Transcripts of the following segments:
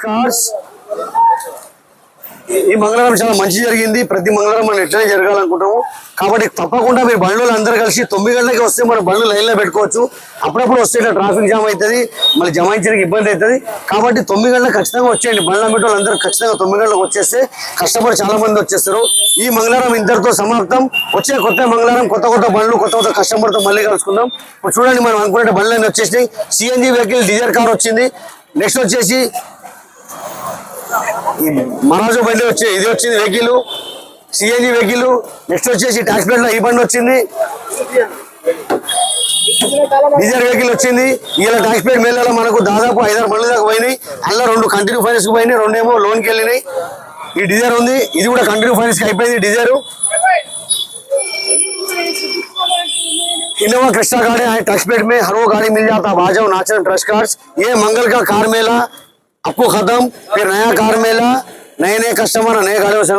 Cars. ఈ మంగళవారం చాలా మంచి జరిగింది. ప్రతి మంగళవారం మనం ఎట్లనే జరగాలనుకుంటాము. కాబట్టి తప్పకుండా మీరు బండ్లు అందరూ కలిసి 9 గంటలకి వస్తే మన బండ్లు లైన్లో పెట్టుకోవచ్చు. అప్పుడప్పుడు వస్తే ట్రాఫిక్ జామ్ అవుతుంది, మళ్ళీ జమాయించడానికి ఇబ్బంది అవుతుంది. కాబట్టి 9 గంటలకు ఖచ్చితంగా వచ్చేయండి. బండ్ల మెట్రోలు అందరూ ఖచ్చితంగా 9 గంటలకు వచ్చేస్తే కస్టమర్ చాలా మంది వచ్చేస్తారు. ఈ మంగళవారం ఇంతటితో సమాప్తం. వచ్చే కొత్త మంగళవారం కొత్త కొత్త బండ్లు కొత్త కొత్త కస్టమర్తో మళ్ళీ కలుసుకుందాం. ఇప్పుడు చూడండి, మనం అనుకునే బండ్లు అన్నీ వచ్చేసినాయి. సిఎన్జి వెహికల్ డీజర్ కార్ వచ్చింది. నెక్స్ట్ వచ్చేసి ఈ మరాజో బండి వచ్చి ఇది వచ్చింది వెహికల్, సిఎన్జి వెహికల్. నెక్స్ట్ వచ్చేసి ట్యాక్స్ ప్లేట్ లో ఈ బండి వచ్చింది, డీజర్ వెహికల్ వచ్చింది. ఇలా ట్యాక్స్ ప్లేట్ మేళలో మనకు దాదాపు 5-6 బండ్లు దాకా పోయినాయి. అలా 2 కంటిన్యూ ఫైనాన్స్ కు పోయినాయి, 2 ఏమో లోన్కి వెళ్ళినాయి. ఈ డీజర్ ఉంది, ఇది కూడా కంటిన్యూ ఫైనాన్స్ కి అయిపోయింది. డీజర్ इनोवा क्रिस्टा गाड़ी है। टच प्लेट में हर वो गाड़ी मिल जाता है। आ जाओ नाचन ट्रस्ट कार्स। ये मंगल का कार मेला आपको खत्म, फिर नया कार मेला, नए नए कस्टमर नए गाड़ियों से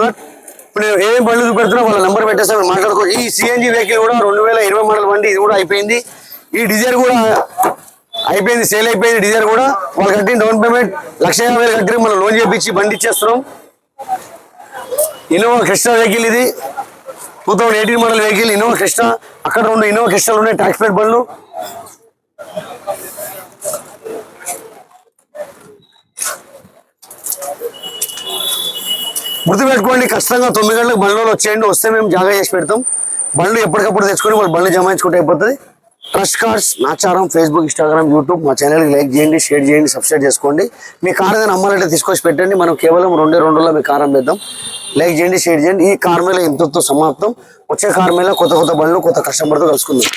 ఇప్పుడు ఏమేమి బండ్లు చూపెడుతున్నా వాళ్ళ నెంబర్ పెట్టేస్తాం, మాట్లాడుకోవచ్చు. ఈ సిఎన్జి వెహికల్ కూడా 2020 మోడల్ బండి, ఇది కూడా అయిపోయింది. ఈ డీజర్ కూడా అయిపోయింది, సేల్ అయిపోయింది. డీజర్ కూడా వాళ్ళు కట్టిన డౌన్ పేమెంట్ 1,50,000 కట్టి మనం లోన్ చేపించి బండి ఇచ్చేస్తున్నాం. ఇన్నోవా క్రిస్టా వెహికల్ ఇది 2018 మోడల్ వెహికల్ ఇన్నోవా క్రిస్టా. అక్కడ 2 ఇన్నోవా క్రిస్టాలు ఉన్నాయి, ట్యాక్స్ ప్లేట్ బండ్లు. గుర్తుపెట్టుకోండి, ఖచ్చితంగా 9 గంటలకు బండ్లో వచ్చేయండి. వస్తే మేము జాగా చేసి పెడతాం. బండ్లు ఎప్పటికప్పుడు తెచ్చుకొని వాళ్ళు బండ్లు జమాయించుకుంటే అయిపోతుంది. Trust cars Nacharam Facebook, Instagram, YouTube. మా ఛానల్కి లైక్ చేయండి, షేర్ చేయండి, సబ్స్క్రైబ్ చేసుకోండి. మీ కార్ ఏదైనా అమ్మాలంటే తీసుకొచ్చి పెట్టండి. మనం కేవలం 2 రోజుల్లో మీ కార్ అమ్మేద్దాం. లైక్ చేయండి, షేర్ చేయండి. ఈ కార్ మేళ ఇంతతో సమాప్తం. వచ్చే కార్ మేళ కొత్త కొత్త బండ్లు కొత్త కస్టమర్తో కలుసుకుందాం.